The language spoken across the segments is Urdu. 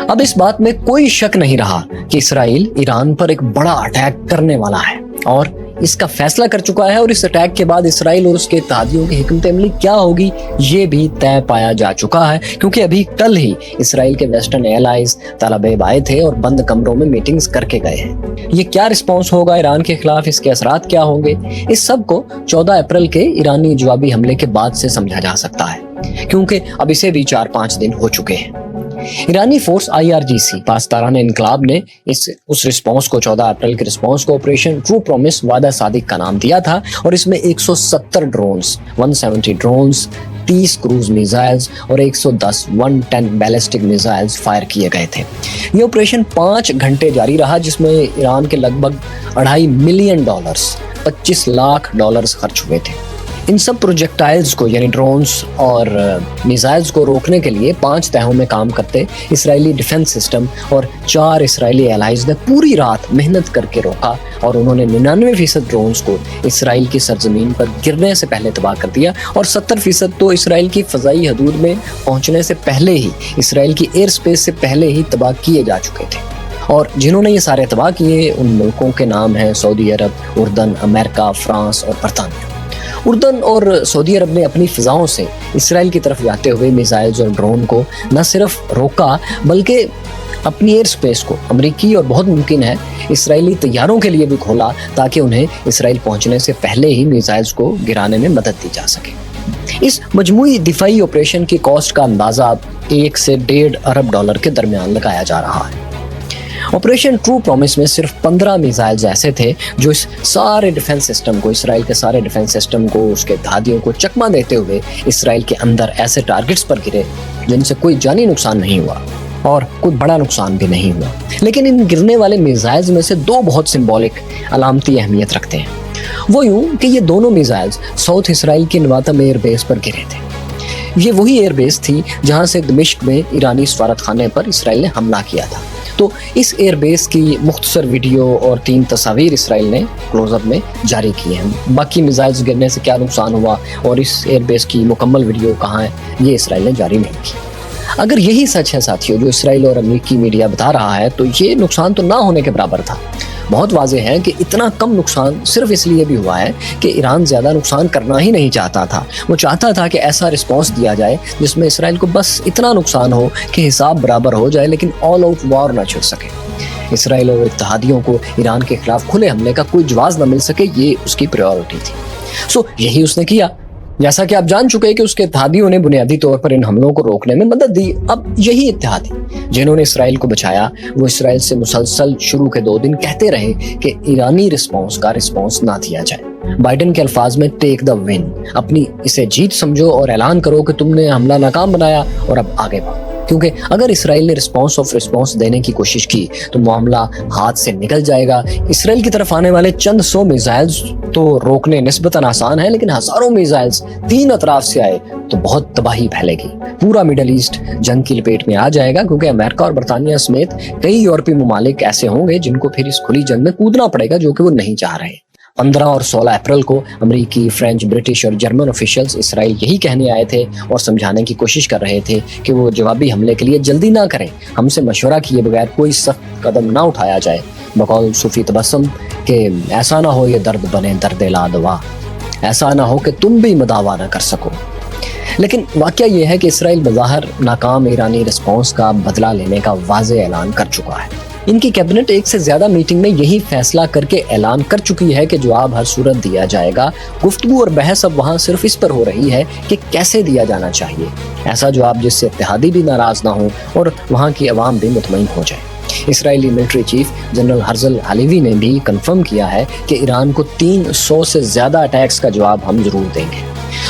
اب اس بات میں کوئی شک نہیں رہا کہ اسرائیل ایران پر ایک بڑا اٹیک کرنے والا ہے اور اس کا فیصلہ کر چکا ہے، اور اس اٹیک کے بعد اسرائیل اور اس کے اتحادیوں کی حکمت عملی کیا ہوگی یہ بھی طے پایا جا چکا ہے، کیونکہ ابھی کل ہی اسرائیل کے ویسٹرن ایلائز طالب آئے تھے اور بند کمروں میں میٹنگز کر کے گئے ہیں۔ یہ کیا رسپانس ہوگا ایران کے خلاف، اس کے اثرات کیا ہوں گے، اس سب کو 14 اپریل کے ایرانی جوابی حملے کے بعد سے سمجھا جا سکتا ہے، کیونکہ اب اسے بھی 4-5 دن ہو چکے ہیں۔ ایرانی فورس IRGC پاسداران انقلاب نے اس رسپانس کو 14 اپریل کے رسپانس کو آپریشن ٹرو پرومس وعدہ صادق کا نام دیا تھا، اور اس میں 170 ڈرونز، 170 ڈرونز، 30 کروز میزائلز اور 110 بیلسٹک میزائلز فائر کیے گئے تھے۔ یہ آپریشن 5 گھنٹے جاری رہا، جس میں ایران کے لگ بھگ $2.5 ملین $25 لاکھ خرچ ہوئے تھے۔ ان سب پروجیکٹائلز کو یعنی ڈرونز اور میزائلز کو روکنے کے لیے 5 تہوں میں کام کرتے اسرائیلی ڈیفنس سسٹم اور 4 اسرائیلی الائز نے پوری رات محنت کر کے روکا، اور انہوں نے 99% ڈرونز کو اسرائیل کی سرزمین پر گرنے سے پہلے تباہ کر دیا، اور 70% تو اسرائیل کی فضائی حدود میں پہنچنے سے پہلے ہی، اسرائیل کی ایئر سپیس سے پہلے ہی تباہ کیے جا چکے تھے۔ اور جنہوں نے یہ سارے تباہ کیے ان ملکوں کے نام ہیں سعودی عرب، اردن، امریکہ، فرانس اور برطانیہ۔ اردن اور سعودی عرب نے اپنی فضاؤں سے اسرائیل کی طرف جاتے ہوئے میزائلز اور ڈرون کو نہ صرف روکا بلکہ اپنی ایئر سپیس کو امریکی اور بہت ممکن ہے اسرائیلی طیاروں کے لیے بھی کھولا، تاکہ انہیں اسرائیل پہنچنے سے پہلے ہی میزائلز کو گرانے میں مدد دی جا سکے۔ اس مجموعی دفاعی آپریشن کی کاسٹ کا اندازہ $1 سے $1.5 ارب کے درمیان لگایا جا رہا ہے۔ آپریشن ٹرو پرومس میں صرف 15 میزائلز ایسے تھے جو اس سارے ڈیفنس سسٹم کو، اسرائیل کے سارے ڈیفنس سسٹم کو، اس کے اتحادیوں کو چکما دیتے ہوئے اسرائیل کے اندر ایسے ٹارگٹس پر گرے جن سے کوئی جانی نقصان نہیں ہوا اور کوئی بڑا نقصان بھی نہیں ہوا۔ لیکن ان گرنے والے میزائلز میں سے 2 بہت سمبولک علامتی اہمیت رکھتے ہیں۔ وہ یوں کہ یہ دونوں میزائلز ساؤتھ اسرائیل کی نواتم ایئر بیس پر گرے تھے۔ یہ وہی ایئر بیس تھی جہاں سے دمشق میں ایرانی سفارت خانے پر اسرائیل نے حملہ کیا تھا۔ تو اس ایئر بیس کی مختصر ویڈیو اور 3 تصاویر اسرائیل نے کلوز اپ میں جاری کی ہیں۔ باقی میزائلز گرنے سے کیا نقصان ہوا اور اس ایئر بیس کی مکمل ویڈیو کہاں ہے، یہ اسرائیل نے جاری نہیں کی۔ اگر یہی سچ ہے ساتھیوں جو اسرائیل اور امریکی میڈیا بتا رہا ہے، تو یہ نقصان تو نہ ہونے کے برابر تھا۔ بہت واضح ہے کہ اتنا کم نقصان صرف اس لیے بھی ہوا ہے کہ ایران زیادہ نقصان کرنا ہی نہیں چاہتا تھا۔ وہ چاہتا تھا کہ ایسا رسپانس دیا جائے جس میں اسرائیل کو بس اتنا نقصان ہو کہ حساب برابر ہو جائے، لیکن آل آؤٹ وار نہ چھڑ سکے۔ اسرائیل اور اتحادیوں کو ایران کے خلاف کھلے حملے کا کوئی جواز نہ مل سکے، یہ اس کی پریورٹی تھی۔ یہی اس نے کیا۔ جیسا کہ آپ جان چکے کہ اس کے اتحادیوں نے بنیادی طور پر ان حملوں کو روکنے میں مدد دی۔ اب یہی اتحادی جنہوں نے اسرائیل کو بچایا، وہ اسرائیل سے مسلسل شروع کے 2 دن کہتے رہے کہ ایرانی رسپانس کا رسپانس نہ دیا جائے۔ بائیڈن کے الفاظ میں ٹیک دا ون، اپنی اسے جیت سمجھو اور اعلان کرو کہ تم نے حملہ ناکام بنایا اور اب آگے بڑھو، کیونکہ اگر اسرائیل نے رسپانس دینے کی کوشش کی تو معاملہ ہاتھ سے نکل جائے گا۔ اسرائیل کی طرف آنے والے چند 100 میزائلز تو روکنے نسبتاً آسان ہے، لیکن ہزاروں میزائلز 3 اطراف سے آئے تو بہت تباہی پھیلے گی۔ پورا مڈل ایسٹ جنگ کی لپیٹ میں آ جائے گا، کیونکہ امریکہ اور برطانیہ سمیت کئی یورپی ممالک ایسے ہوں گے جن کو پھر اس کھلی جنگ میں کودنا پڑے گا، جو کہ وہ نہیں چاہ رہے۔ 15 اور 16 اپریل کو امریکی، فرینچ، برٹش اور جرمن آفیشلز اسرائیل یہی کہنے آئے تھے اور سمجھانے کی کوشش کر رہے تھے کہ وہ جوابی حملے کے لیے جلدی نہ کریں، ہم سے مشورہ کیے بغیر کوئی سخت قدم نہ اٹھایا جائے، بقول صوفی تبسم کہ ایسا نہ ہو یہ درد بنے درد لا دوا، ایسا نہ ہو کہ تم بھی مداوا نہ کر سکو۔ لیکن واقعہ یہ ہے کہ اسرائیل بظاہر ناکام ایرانی رسپانس کا بدلہ لینے کا واضح اعلان کر چکا ہے۔ ان کی کیبنٹ 1 سے زیادہ میٹنگ میں یہی فیصلہ کر کے اعلان کر چکی ہے کہ جواب ہر صورت دیا جائے گا۔ گفتگو اور بحث اب وہاں صرف اس پر ہو رہی ہے کہ کیسے دیا جانا چاہیے، ایسا جواب جس سے اتحادی بھی ناراض نہ ہوں اور وہاں کی عوام بھی مطمئن ہو جائے۔ اسرائیلی ملٹری چیف جنرل ہرزل حلیوی نے بھی کنفرم کیا ہے کہ ایران کو 300 سے زیادہ اٹیکس کا جواب ہم ضرور دیں گے۔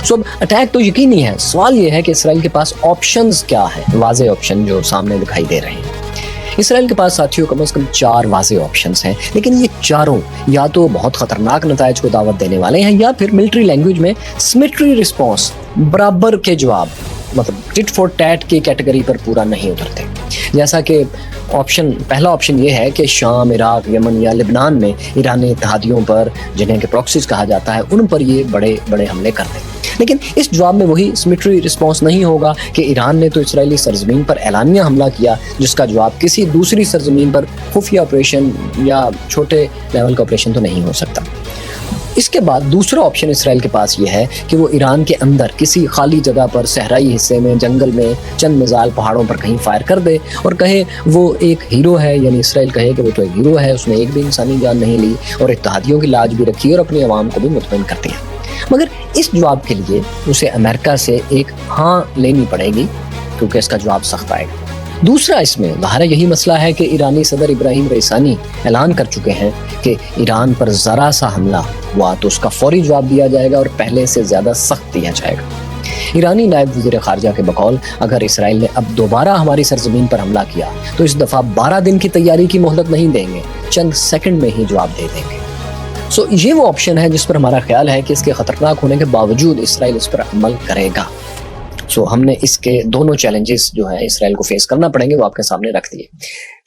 اب اٹیک تو یقینی ہے، سوال یہ ہے کہ اسرائیل کے پاس آپشنز کیا ہے، واضح آپشن جو سامنے دکھائی دے رہے ہیں۔ اسرائیل کے پاس ساتھیوں کم از کم 4 واضح آپشنز ہیں، لیکن یہ چاروں یا تو بہت خطرناک نتائج کو دعوت دینے والے ہیں، یا پھر ملٹری لینگویج میں سمیٹری رسپانس، برابر کے جواب، مطلب ٹٹ فور ٹیٹ کی کیٹیگری پر پورا نہیں اترتے۔ جیسا کہ پہلا آپشن یہ ہے کہ شام، عراق، یمن یا لبنان میں ایرانی اتحادیوں پر، جنہیں کہ پراکسیز کہا جاتا ہے، ان پر یہ بڑے بڑے حملے کر دیں۔ لیکن اس جواب میں وہی سمیٹری رسپانس نہیں ہوگا کہ ایران نے تو اسرائیلی سرزمین پر اعلانیہ حملہ کیا، جس کا جواب کسی دوسری سرزمین پر خفیہ آپریشن یا چھوٹے لیول کا آپریشن تو نہیں ہو سکتا۔ اس کے بعد دوسرا آپشن اسرائیل کے پاس یہ ہے کہ وہ ایران کے اندر کسی خالی جگہ پر، صحرائی حصے میں، جنگل میں چند میزائل پہاڑوں پر کہیں فائر کر دے اور کہے وہ ایک ہیرو ہے، یعنی اسرائیل کہے کہ وہ تو ایک ہیرو ہے، اس نے ایک بھی انسانی جان نہیں لی اور اتحادیوں کی لاج بھی رکھی اور اپنی عوام کو بھی مطمئن کر دیا۔ مگر اس جواب کے لیے اسے امریکہ سے ایک ہاں لینی پڑے گی، کیونکہ اس کا جواب سخت آئے گا۔ دوسرا اس میں ظاہر یہی مسئلہ ہے کہ ایرانی صدر ابراہیم رئیسانی اعلان کر چکے ہیں کہ ایران پر ذرا سا حملہ ہوا تو اس کا فوری جواب دیا جائے گا اور پہلے سے زیادہ سخت دیا جائے گا۔ ایرانی نائب وزیر خارجہ کے بقول اگر اسرائیل نے اب دوبارہ ہماری سرزمین پر حملہ کیا تو اس دفعہ 12 دن کی تیاری کی مہلت نہیں دیں گے، چند سیکنڈ میں ہی جواب دے دیں گے۔ یہ وہ آپشن ہے جس پر ہمارا خیال ہے کہ اس کے خطرناک ہونے کے باوجود اسرائیل اس پر عمل کرے گا۔ ہم نے اس کے دونوں چیلنجز جو ہیں اسرائیل کو فیس کرنا پڑیں گے وہ آپ کے سامنے رکھ دیے۔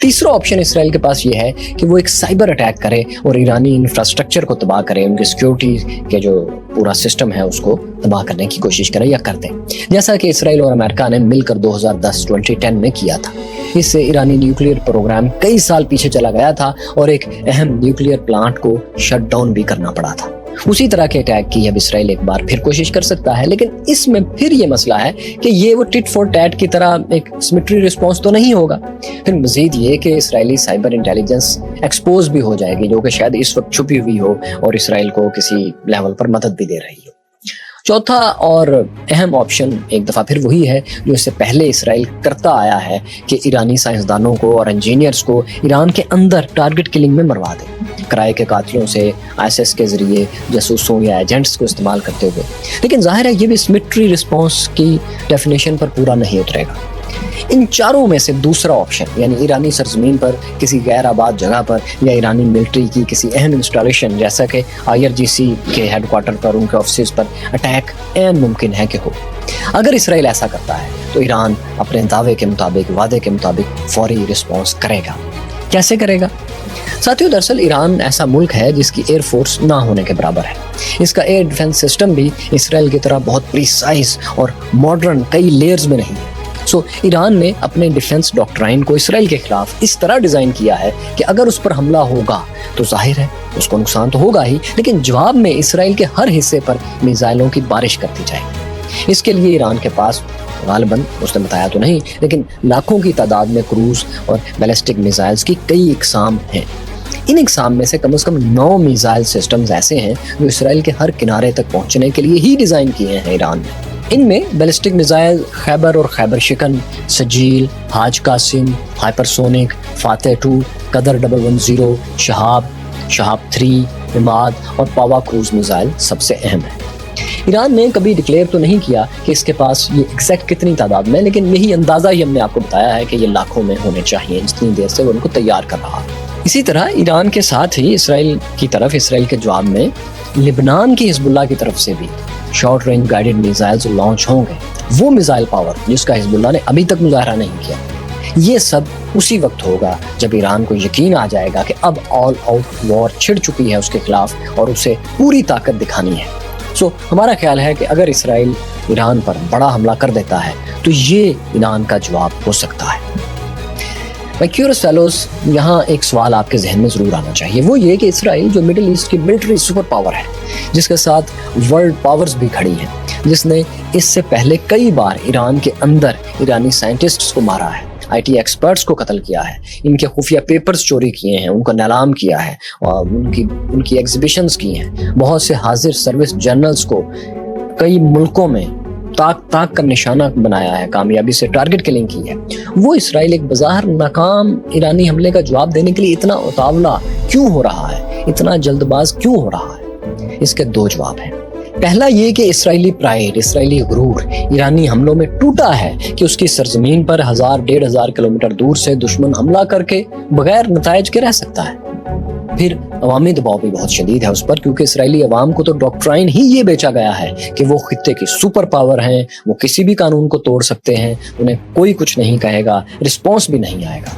تیسرا آپشن اسرائیل کے پاس یہ ہے کہ وہ ایک سائبر اٹیک کرے اور ایرانی انفراسٹرکچر کو تباہ کرے، ان کی سیکیورٹی کے جو پورا سسٹم ہے اس کو تباہ کرنے کی کوشش کرے یا کر دیں، جیسا کہ اسرائیل اور امریکہ نے مل کر 2010 میں کیا تھا۔ اس سے ایرانی نیوکلیئر پروگرام کئی سال پیچھے چلا گیا تھا اور ایک اہم نیوکلیئر پلانٹ کو شٹ ڈاؤن بھی کرنا پڑا تھا۔ اسی طرح کے اٹیک کی اب اسرائیل ایک بار پھر کوشش کر سکتا ہے، لیکن اس میں پھر یہ مسئلہ ہے کہ یہ وہ ٹٹ فور ٹیٹ کی طرح ایک سمیٹری رسپانس تو نہیں ہوگا۔ پھر مزید یہ کہ اسرائیلی سائبر انٹیلیجنس ایکسپوز بھی ہو جائے گی، جو کہ شاید اس وقت چھپی ہوئی ہو اور اسرائیل کو کسی لیول پر مدد بھی دے رہی ہو۔ چوتھا اور اہم آپشن ایک دفعہ پھر وہی ہے جو اس سے پہلے اسرائیل کرتا آیا ہے کہ ایرانی سائنسدانوں کو اور انجینئرز کو ایران کے اندر ٹارگٹ کلنگ میں مروا دے، کرائے کے قاتلوں سے، ISIS کے ذریعے جاسوسوں یا ایجنٹس کو استعمال کرتے ہوئے۔ لیکن ظاہر ہے یہ بھی سمیٹری رسپانس کی ڈیفینیشن پر پورا نہیں اترے گا۔ ان چاروں میں سے دوسرا آپشن، یعنی ایرانی سرزمین پر کسی غیر آباد جگہ پر یا ایرانی ملٹری کی کسی اہم انسٹالیشن جیسا کہ IRGC کے ہیڈ کوارٹر پر، ان کے آفسز پر اٹیک عین ممکن ہے کہ ہو۔ اگر اسرائیل ایسا کرتا ہے تو ایران اپنے دعوے کے مطابق، وعدے کے مطابق فوری رسپانس کرے گا۔ کیسے کرے گا؟ ساتھیوں، دراصل ایران ایسا ملک ہے جس کی ایئر فورس نہ ہونے کے برابر ہے۔ اس کا ایئر ڈیفنس سسٹم بھی اسرائیل کی طرح بہت پریسائز اور ماڈرن کئی لیئرز میں نہیں ہے۔ ایران نے اپنے ڈیفنس ڈاکٹرائن کو اسرائیل کے خلاف اس طرح ڈیزائن کیا ہے کہ اگر اس پر حملہ ہوگا تو ظاہر ہے اس کو نقصان تو ہوگا ہی، لیکن جواب میں اسرائیل کے ہر حصے پر میزائلوں کی بارش کرتی جائے گی۔ اس کے لیے ایران کے پاس غالباً، اس نے بتایا تو نہیں، لیکن لاکھوں کی تعداد میں کروز اور بیلسٹک میزائلز کی کئی اقسام ہیں۔ ان اقسام میں سے کم 9 میزائل سسٹمز ایسے ہیں جو اسرائیل کے ہر کنارے تک پہنچنے کے لیے ہی ڈیزائن کیے ہیں ایران نے۔ ان میں بیلسٹک میزائل خیبر اور خیبر شکن، سجیل، حاج قاسم، ہائپرسونک، فاتح 2، قدر 110، شہاب 3، عماد اور پاوا کروز میزائل سب سے اہم ہیں۔ ایران نے کبھی ڈکلیئر تو نہیں کیا کہ اس کے پاس یہ ایگزیکٹ کتنی تعداد میں، لیکن یہی اندازہ ہی ہم نے آپ کو بتایا ہے کہ یہ لاکھوں میں ہونے چاہیے، جتنی دیر سے وہ ان کو تیار کر رہا۔ اسی طرح ایران کے ساتھ ہی اسرائیل کے جواب میں لبنان کی حزب اللہ کی طرف سے بھی short range guided missiles launch ہوں گے۔ وہ میزائل پاور جس کا حزب اللہ نے ابھی تک مظاہرہ نہیں کیا، یہ سب اسی وقت ہوگا جب ایران کو یقین آ جائے گا کہ اب آل آؤٹ وار چھڑ چکی ہے اس کے خلاف اور اسے پوری طاقت دکھانی ہے۔ ہمارا خیال ہے کہ اگر اسرائیل ایران پر بڑا حملہ کر دیتا ہے تو یہ ایران کا جواب ہو سکتا ہے۔ کیورس فیلوز، یہاں ایک سوال آپ کے ذہن میں ضرور آنا چاہیے، وہ یہ کہ اسرائیل جو مڈل ایسٹ کی ملٹری سپر پاور ہے، جس کے ساتھ ورلڈ پاورز بھی کھڑی ہیں، جس نے اس سے پہلے کئی بار ایران کے اندر ایرانی سائنٹسٹس کو مارا ہے، IT ایکسپرٹس کو قتل کیا ہے، ان کے خفیہ پیپرز چوری کیے ہیں، ان کو نیلام کیا ہے اور ان کی ایگزیبیشنز کی ہیں، بہت سے حاضر سروس جرنلز کو کئی ملکوں میں تاک کا نشانہ بنایا ہے، کامیابی سے ٹارگٹ کلنگ کی ہے، وہ اسرائیل ایک بظاہر ناکام ایرانی حملے کا جواب دینے کے لیے اتنا اتاولا کیوں ہو رہا ہے، اتنا جلد باز کیوں ہو رہا ہے؟ اس کے 2 جواب ہیں۔ پہلا یہ کہ اسرائیلی پرائیڈ، اسرائیلی غرور ایرانی حملوں میں ٹوٹا ہے کہ اس کی سرزمین پر 1000-1500 کلومیٹر دور سے دشمن حملہ کر کے بغیر نتائج کے رہ سکتا ہے۔ پھر عوامی دباؤ بھی بہت شدید ہے اس پر، کیونکہ اسرائیلی عوام کو تو ڈاکٹرائن ہی یہ بیچا گیا ہے کہ وہ خطے کی سپر پاور ہیں، وہ کسی بھی قانون کو توڑ سکتے ہیں، انہیں کوئی کچھ نہیں کہے گا، رسپانس بھی نہیں آئے گا۔